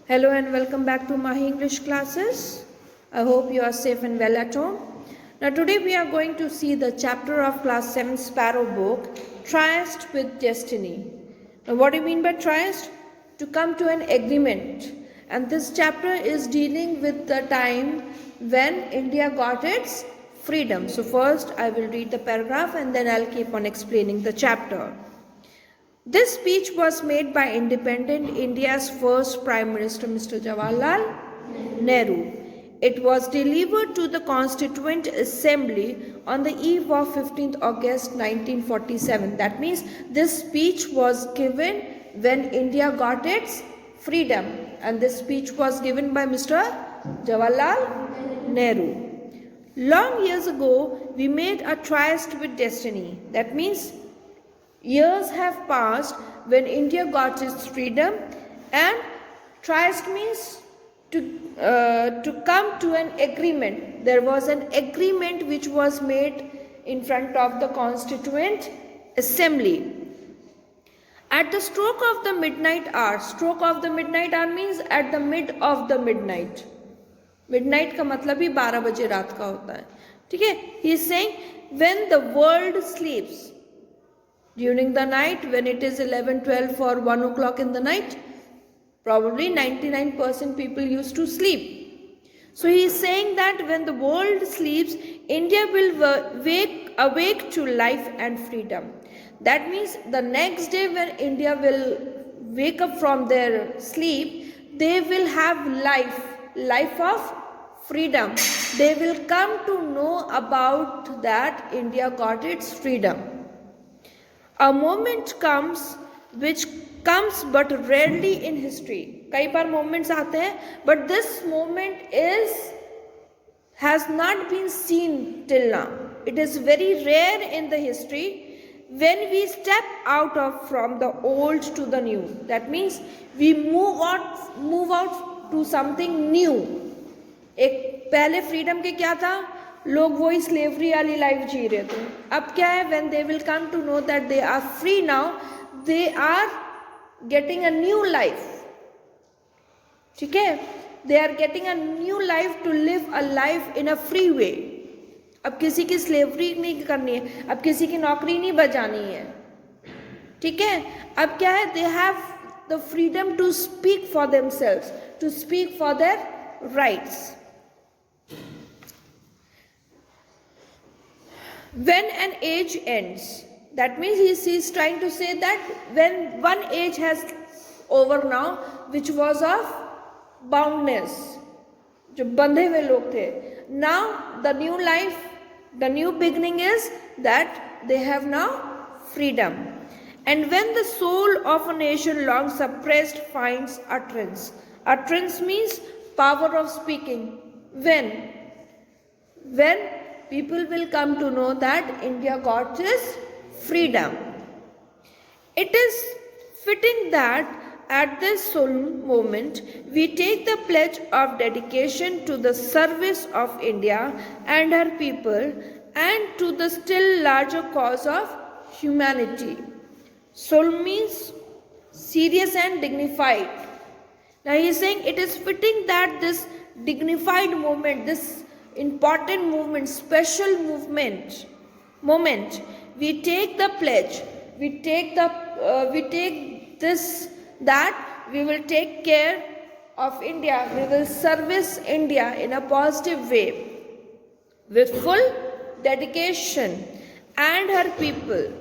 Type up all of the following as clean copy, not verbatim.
Hello and welcome back to Mahi English classes. I hope you are safe and well at home. Now today we are going to see the chapter of class 7 Sparrow book, Tryst with Destiny. Now what do you mean by tryst? To come to an agreement. And this chapter is dealing with the time when India got its freedom. So first I will read the paragraph and then I'll keep on explaining the chapter. This speech was made by independent India's first Prime Minister Mr. Jawaharlal Nehru. It was delivered to the Constituent Assembly on the eve of 15th August 1947. That means this speech was given when India got its freedom, and this speech was given by Mr. Jawaharlal Nehru. Long years ago, we made a tryst with destiny. That means years have passed when India got its freedom, and tryst means to come to an agreement. There was an agreement which was made in front of the Constituent Assembly. At the stroke of the midnight hour means at the mid of the midnight. Midnight का मतलब ही 12 बजे रात का होता है, ठीक है? He is saying when the world sleeps. During the night, when it is 11, 12 or 1 o'clock in the night, probably 99% people used to sleep. So he is saying that when the world sleeps, India will awake to life and freedom. That means the next day when India will wake up from their sleep, they will have life of freedom. They will come to know about that India got its freedom. A moment comes which comes but rarely in history. कई बार moments आते हैं, but this moment has not been seen till now. It is very rare in the history when we step from the old to the new. That means we move out to something new. एक पहले freedom के क्या था? लोग वही slavery वाली life जी रहे थे. अब क्या है? when they will come to know that they are free now, they are getting a new life. ठीक है? they are getting a new life to live a life in a free way. अब किसी की slavery नहीं करनी है, अब किसी की नौकरी नहीं बजानी है, ठीक है? अब क्या है? they have the freedom to speak for themselves, to speak for their rights. When an age ends, that means he is trying to say that when one age has over now, which was of boundness, जो बंधे हुए लोग थे, now the new life, the new beginning is that they have now freedom. And when the soul of a nation long suppressed finds utterance means power of speaking. When people will come to know that India got its freedom. It is fitting that at this solemn moment we take the pledge of dedication to the service of India and her people and to the still larger cause of humanity. Solemn means serious and dignified. Now he is saying it is fitting that this dignified moment, this important movement, special moment, we take the pledge, we take this, that we will take care of India, we will service India in a positive way with full dedication and her people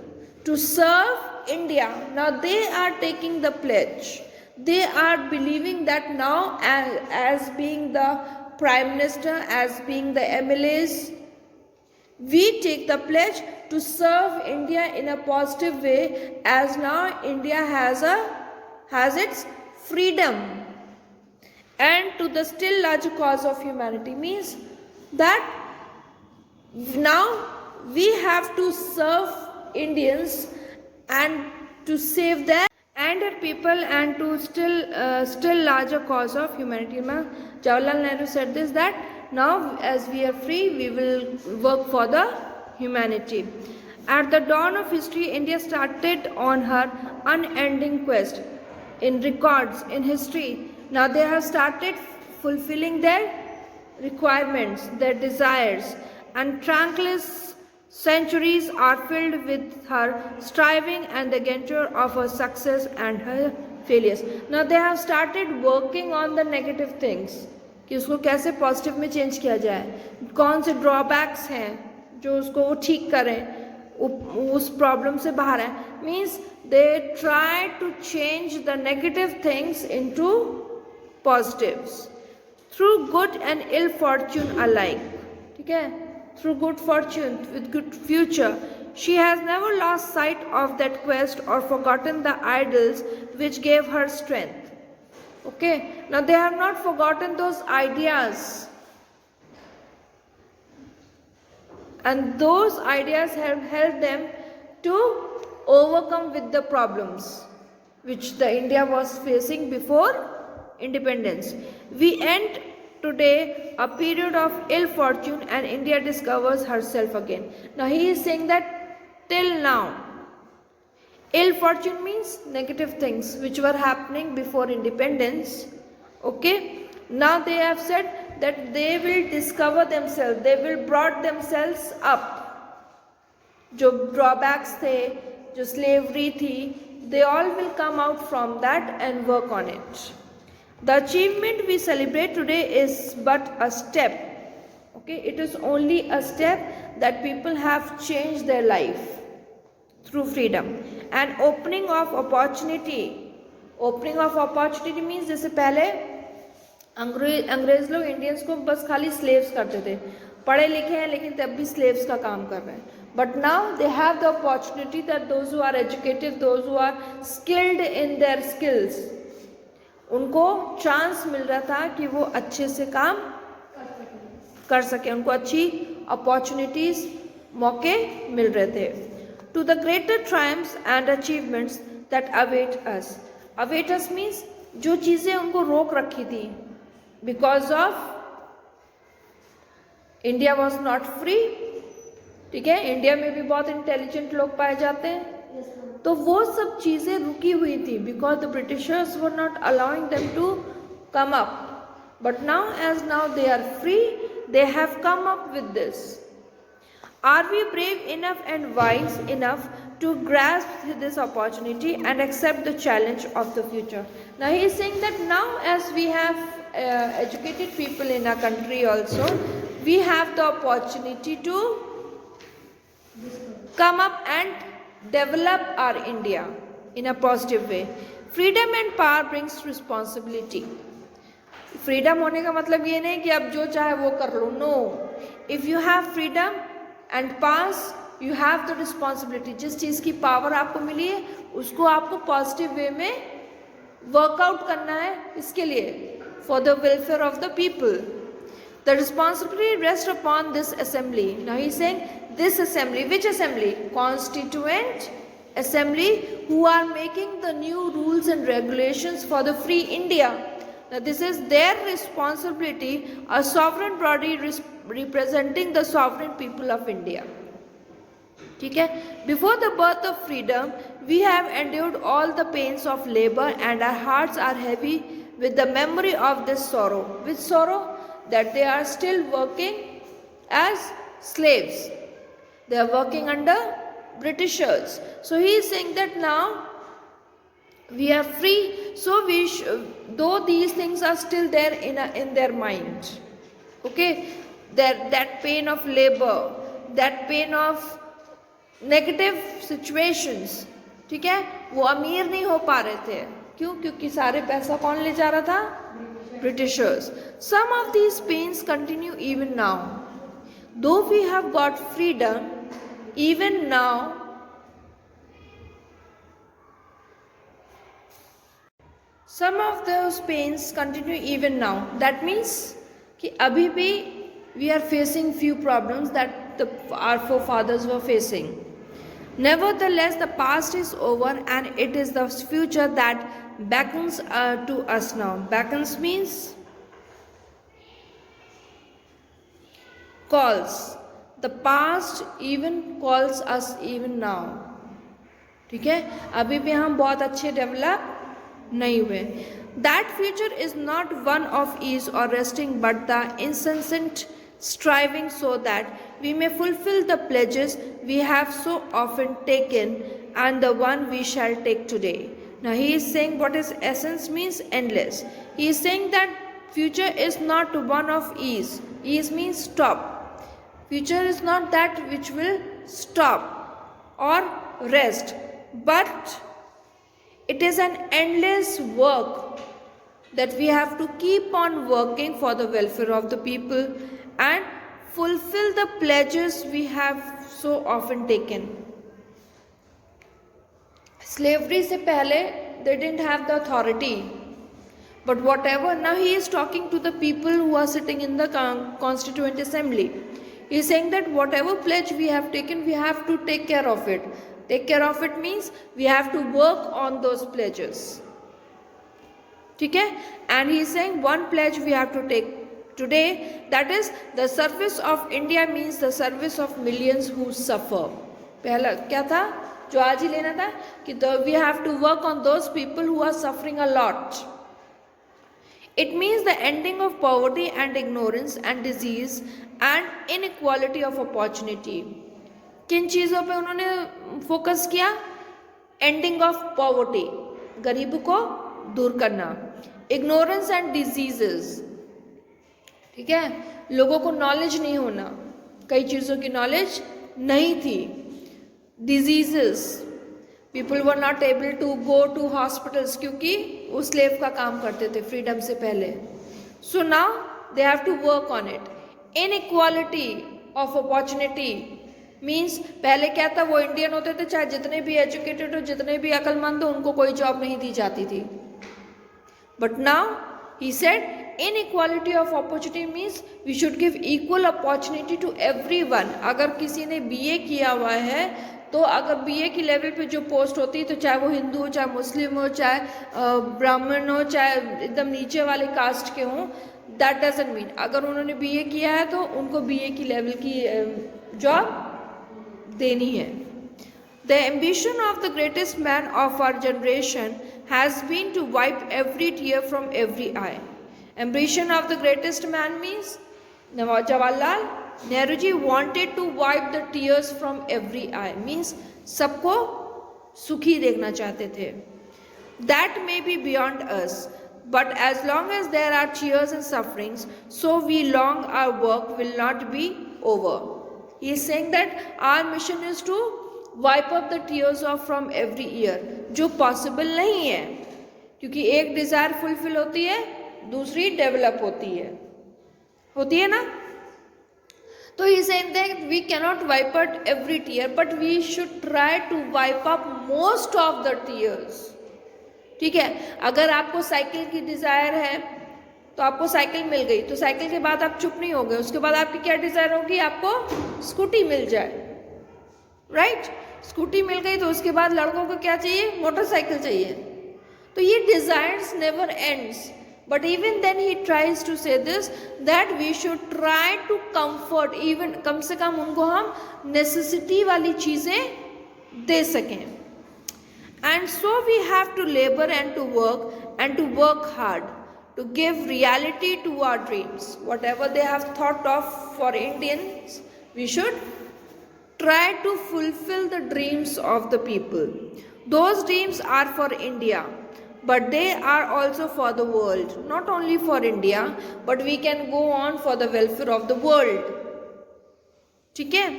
to serve India. Now they are taking the pledge. They are believing that now as being the Prime Minister, as being the MLAs, we take the pledge to serve India in a positive way, as now India has its freedom, and to the still larger cause of humanity means that now we have to serve Indians and to save them and her people and to still larger cause of humanity. Jawaharlal Nehru said this, that now as we are free, we will work for the humanity. At the dawn of history, India started on her unending quest. In records, in history, Now they have started fulfilling their requirements, their desires, and tranquilous centuries are filled with her striving and the grandeur of her success and her failures. Now they have started working on the negative things कि उसको कैसे positive में change किया जाए, कौन से drawbacks हैं जो उसको वो ठीक करें, उस प्रॉब्लम से बाहर है. Means they try to change the negative things into positives through good and ill fortune alike. ठीक है, through good fortune with good future, she has never lost sight of that quest or forgotten the idols which gave her strength. Okay, now they have not forgotten those ideas, and those ideas have helped them to overcome with the problems which the India was facing before independence. We end today a period of ill fortune and India discovers herself again. Now he is saying that till now, ill fortune means negative things which were happening before independence. Okay, now they have said that they will discover themselves, they will brought themselves up. जो drawbacks थे, जो slavery थी, they all will come out from that and work on it. The achievement we celebrate today is but a step. Okay, it is only a step that people have changed their life through freedom and opening of opportunity. Opening of opportunity means जैसे पहले अंग्रेज लोग Indians को बस खाली slaves करते थे, पढ़े लिखे हैं लेकिन तब भी स्लेव्स का काम कर रहे हैं. But now they have the opportunity that those who are educated, those who are skilled in their skills, उनको चांस मिल रहा था कि वो अच्छे से काम कर सके, उनको अच्छी अपॉर्चुनिटीज मौके मिल रहे थे. To the greater triumphs and achievements that await us. Await us means जो चीज़ें उनको रोक रखी थी because of India was not free. ठीक है, इंडिया में भी बहुत इंटेलिजेंट लोग पाए जाते हैं, तो वो सब चीज़ें रुकी हुई थी because the Britishers were not allowing them to come up. But now as now they are free, they have come up with this. Are we brave enough and wise enough to grasp this opportunity and accept the challenge of the future? Now he is saying that now as we have educated people in our country also, we have the opportunity to come up and develop our India in a positive way. Freedom and power brings responsibility. Freedom होने का मतलब ये नहीं कि अब जो चाहे वो कर लो. No, if you have freedom and pass, you have the responsibility. जिस चीज़ की पावर आपको मिली है उसको आपको पॉजिटिव वे में वर्कआउट करना है, इसके लिए for the welfare of the people. The responsibility rest upon this assembly. Now he is saying this assembly. Which assembly? Constituent assembly, who are making the new rules and regulations for the free India. Now this is their responsibility, a sovereign body representing the sovereign people of India. ठीक है, before the birth of freedom we have endured all the pains of labour and our hearts are heavy with the memory of this sorrow. With sorrow that they are still working as slaves, they are working under Britishers. So he is saying that now we are free, so we though these things are still there in their mind, okay, that pain of labor, that pain of negative situations. ठीक है, वो अमीर नहीं हो पा रहे थे. क्यों? क्योंकि सारे पैसा कौन ले जा रहा था? Britishers. Some of these pains continue even now. Though we have got freedom, even now some of those pains continue even now. That means कि अभी भी we are facing few problems that our forefathers were facing. Nevertheless, the past is over and it is the future that beckons to us now. Beckons means calls. The past even calls us even now. ठीक है, अभी भी हम बहुत अच्छे develop नहीं हुए. That future is not one of ease or resting, but the incessant striving so that we may fulfill the pledges we have so often taken and the one we shall take today. Now he is saying what is essence means endless. He is saying that future is not one of ease. Ease means stop. Future is not that which will stop or rest, but it is an endless work that we have to keep on working for the welfare of the people and fulfill the pledges we have so often taken. Slavery se pehle they didn't have the authority, but whatever, now he is talking to the people who are sitting in the constituent assembly. He is saying that whatever pledge we have taken, we have to take care of it. Take care of it means we have to work on those pledges. Okay? And he is saying one pledge we have to take today, that is the service of India means the service of millions who suffer. पहला क्या था जो आज ही लेना था कि we have to work on those people who are suffering a lot. It means the ending of poverty and ignorance and disease and inequality of opportunity. किन चीज़ों पे उन्होंने फोकस किया? एंडिंग ऑफ पॉवर्टी, गरीब को दूर करना, इग्नोरेंस एंड डिजीजेस, ठीक है, लोगों को नॉलेज नहीं होना, कई चीज़ों की नॉलेज नहीं थी, diseases, people were not able to go to hospitals क्योंकि वो स्लेव का काम करते थे फ्रीडम से पहले. So now they have to work on it. Inequality of opportunity means पहले क्या था, वो इंडियन होते थे चाहे जितने भी एजुकेटेड हो, जितने भी अक्लमंद हो, उनको कोई जॉब नहीं दी जाती थी. But now he said inequality of opportunity means we should give equal opportunity to everyone. अगर किसी ने बीए किया हुआ है तो अगर बीए की लेवल पे जो पोस्ट होती है, तो चाहे वो हिंदू हो, चाहे मुस्लिम हो, चाहे ब्राह्मण हो, चाहे एकदम नीचे वाले कास्ट के हों, दैट डजंट मीन अगर उन्होंने बीए किया है तो उनको बीए की लेवल की जॉब देनी है. The ambition of the greatest man of our generation has been to wipe every tear from every eye. Ambition of the greatest man means Jawaharlal Nehru ji wanted to wipe the tears from every eye. Means सबको सुखी देखना चाहते थे. That may be beyond us, but as long as there are tears and sufferings, so we long our work will not be over. He is saying that our mission is to wipe up the tears off from every year, जो possible नहीं है, क्योंकि एक desire fulfil होती है, दूसरी develop होती है ना. तो he is saying that we cannot wipe out every tear, but we should try to wipe up most of the tears. ठीक है, अगर आपको साइकिल की डिज़ायर है तो आपको साइकिल मिल गई, तो साइकिल के बाद आप चुप नहीं हो गए, उसके बाद आपकी क्या डिज़ायर होगी, आपको स्कूटी मिल जाए, राइट? स्कूटी मिल गई तो उसके बाद लड़कों को क्या चाहिए, मोटरसाइकिल चाहिए. तो ये desires never ends. But even then he tries to say this that we should try to comfort, even कम से कम उनको हम नेसेसिटी वाली चीज़ें दे सकें. And so we have to labour and to work hard to give reality to our dreams. Whatever they have thought of for Indians, we should try to fulfill the dreams of the people. Those dreams are for India, but they are also for the world. Not only for India, but we can go on for the welfare of the world. ठीक है?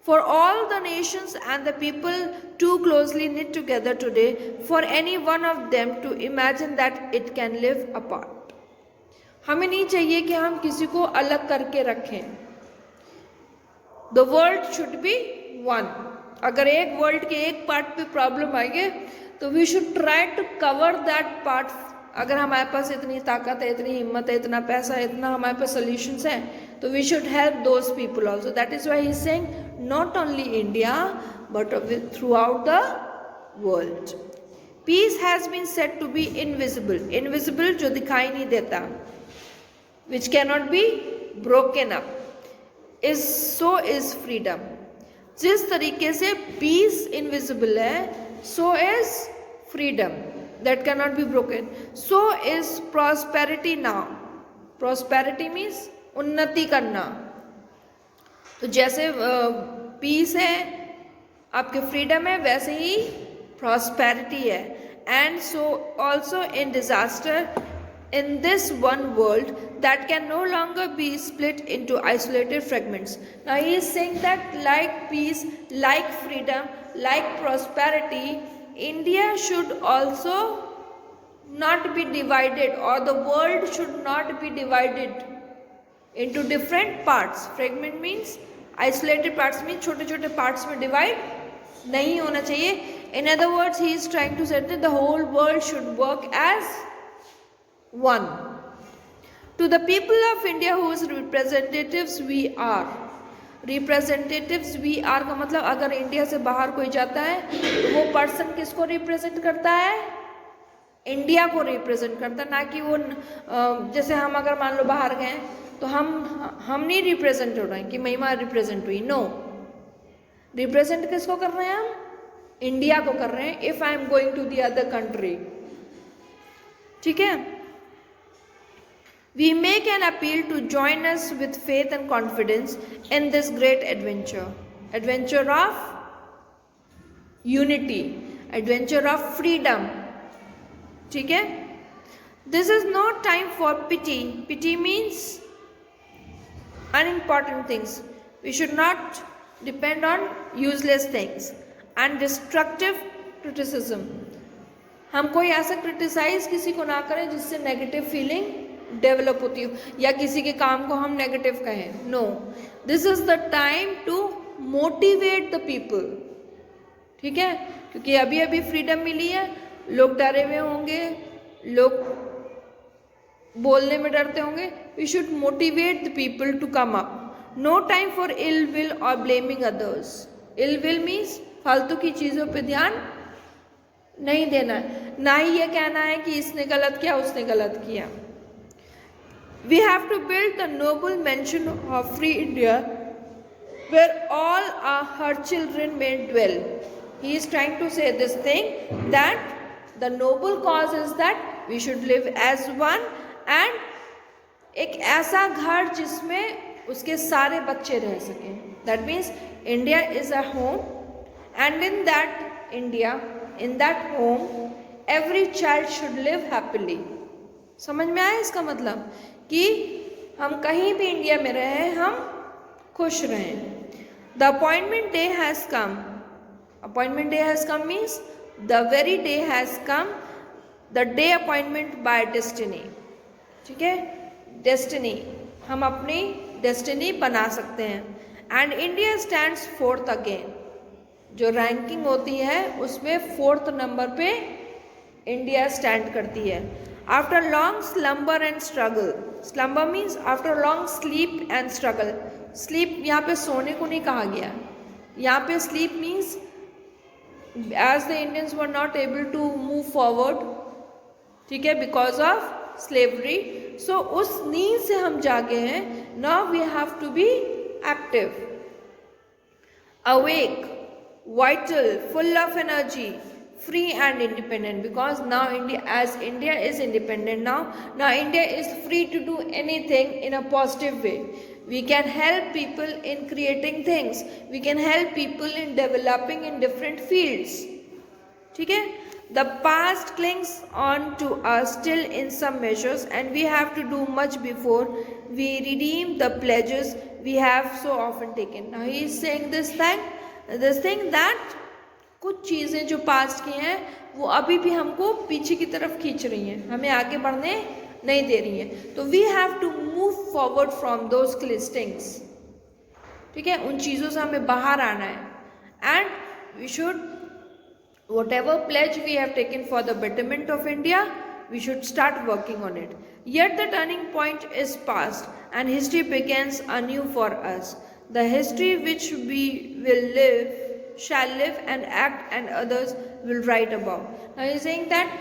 For all the nations and the people too closely knit together today, for any one of them to imagine that it can live apart. हमें नहीं चाहिए कि हम किसी को अलग करके रखें. The world should be one. अगर एक वर्ल्ड के एक पार्ट पे प्रॉब्लम आई है तो we should try to cover that part. अगर हमारे पास इतनी ताकत है, इतनी हिम्मत है, इतना पैसा है, इतना हमारे पास सॉल्यूशंस हैं, तो we should help those people also. That is why he is saying not only India but throughout the world. Peace has been said to be invisible. Invisible जो दिखाई नहीं देता, which cannot be broken up. So is freedom. जिस तरीके से peace invisible है, so is freedom. that cannot be broken. So is prosperity now. Prosperity means उन्नति करना. तो जैसे पीस है, आपके फ्रीडम है, वैसे ही प्रॉस्पेरिटी है. And so also in disaster in this one world that can no longer be split into isolated fragments. Now he is saying that like peace, like freedom, like prosperity, India should also not be divided, or the world should not be divided into different parts. Fragment means isolated parts, means छोटे छोटे parts में divide नहीं होना चाहिए. In other words, he is trying to say that the whole world should work as one. To the people of India whose representatives we are. Representatives we are का मतलब अगर India से बाहर कोई जाता है तो वो पर्सन किसको रिप्रेजेंट करता है? इंडिया को रिप्रेजेंट करता है, ना कि वो जैसे हम अगर मान लो बाहर गए तो हम नहीं रिप्रेजेंट हो रहे हैं कि महिमा रिप्रेजेंट हुई. नो, रिप्रेजेंट किसको कर रहे हैं हम? इंडिया को कर रहे हैं. If I am going to the other country, ठीक है. We make an appeal to join us with faith and confidence in this great adventure. Adventure of unity, adventure of freedom. ठीक है? This is no time for pity. Pity means unimportant things. We should not depend on useless things and destructive criticism. हम कोई ऐसा criticise किसी को ना करें जिससे नेगेटिव फीलिंग डेवलप होती हो या किसी के काम को हम नेगेटिव कहें. No, this is the time to motivate the people. ठीक है, क्योंकि अभी अभी फ्रीडम मिली है, लोग डरे हुए होंगे, लोग बोलने में डरते होंगे. We should motivate the people to come up. No time for ill will or blaming others. Ill will means फालतू की चीज़ों पे ध्यान नहीं देना है, ना ही ये कहना है कि इसने गलत किया उसने गलत किया. We have to build the noble mansion of free India where all her children may dwell. He is trying to say this thing, that the noble cause is that we should live as one, and एक ऐसा घर जिसमें उसके सारे बच्चे रह सकें. That means India is a home, and in that India, in that home, every child should live happily. समझ में आया इसका मतलब कि हम कहीं भी इंडिया में रहें, हम खुश रहें. The appointment day has come. Appointment day has come means the very day has come, the day appointment bye destiny. ठीक है, डेस्टिनी, हम अपनी डेस्टिनी बना सकते हैं. And India stands fourth again. जो रैंकिंग होती है उसमें 4th नंबर पे इंडिया स्टैंड करती है. After long slumber and struggle. Slumber means after long sleep and struggle. Sleep यहाँ पे सोने को नहीं कहा गया. यहाँ पे sleep means as the Indians were not able to move forward, ठीक है, because of slavery. So उस नींद से हम जागे हैं. Now we have to be active, awake, vital, full of energy, free and independent, because now India is independent now India is free to do anything in a positive way. We can help people in creating things, we can help people in developing in different fields. ठीक है, the past clings on to us still in some measures, and we have to do much before we redeem the pledges we have so often taken. Now he is saying this thing that कुछ चीज़ें जो past की हैं वो अभी भी हमको पीछे की तरफ खींच रही हैं, हमें आगे बढ़ने नहीं दे रही हैं. तो we have to move forward from those clingings. ठीक है, उन चीज़ों से हमें बाहर आना है. And we should whatever pledge we have taken for the betterment of India, we should start working on it. Yet the turning point is past and history begins anew for us. The history which we will live shall live and act, and others will write about. Now he is saying that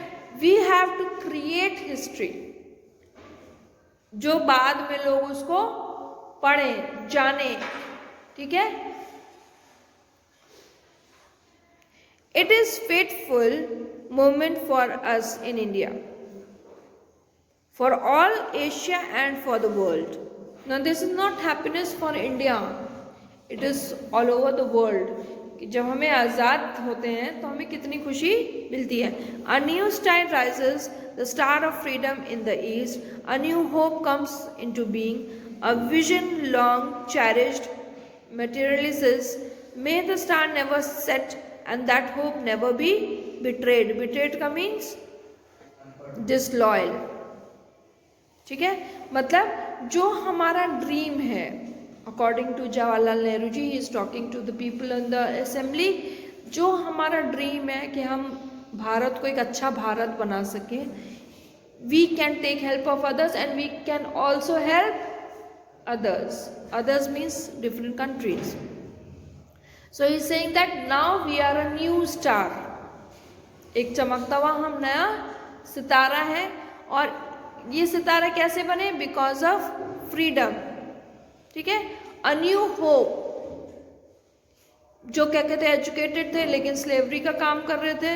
we have to create history, जो बाद में लोग उसको पढ़ें, जाने. ठीक है, It is fateful moment for us in India, for all Asia and for the world. Now this is not happiness for India, it is all over the world. कि जब हमें आज़ाद होते हैं तो हमें कितनी खुशी मिलती है. A new star rises, the star of freedom in the east. A new hope comes into being. A vision long cherished materializes. May the star never set and that hope never be betrayed. Betrayed का means disloyal. ठीक है, मतलब जो हमारा dream है, according to Jawaharlal Nehru ji, he is talking to the people in the assembly, जो हमारा dream है कि हम भारत को एक अच्छा भारत बना सकें, we can take help of others and we can also help others. Others means different countries. So he is saying that now we are a new star. एक चमकता हुआ हम नया सितारा है. और ये सितारा कैसे बने? Because of freedom. ठीक है, अ न्यू होप. जो क्या कहते हैं, एजुकेटेड थे लेकिन स्लेवरी का काम कर रहे थे,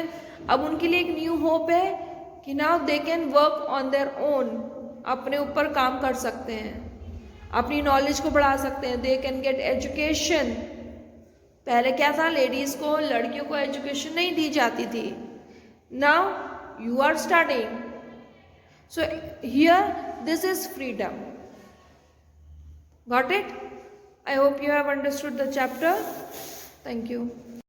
अब उनके लिए एक न्यू होप है कि now they can work on their own. अपने ऊपर काम कर सकते हैं, अपनी नॉलेज को बढ़ा सकते हैं. They can get education. पहले क्या था, लेडीज को, लड़कियों को एजुकेशन नहीं दी जाती थी. Now you are studying. So here this is freedom. Got it? I hope you have understood the chapter. Thank you.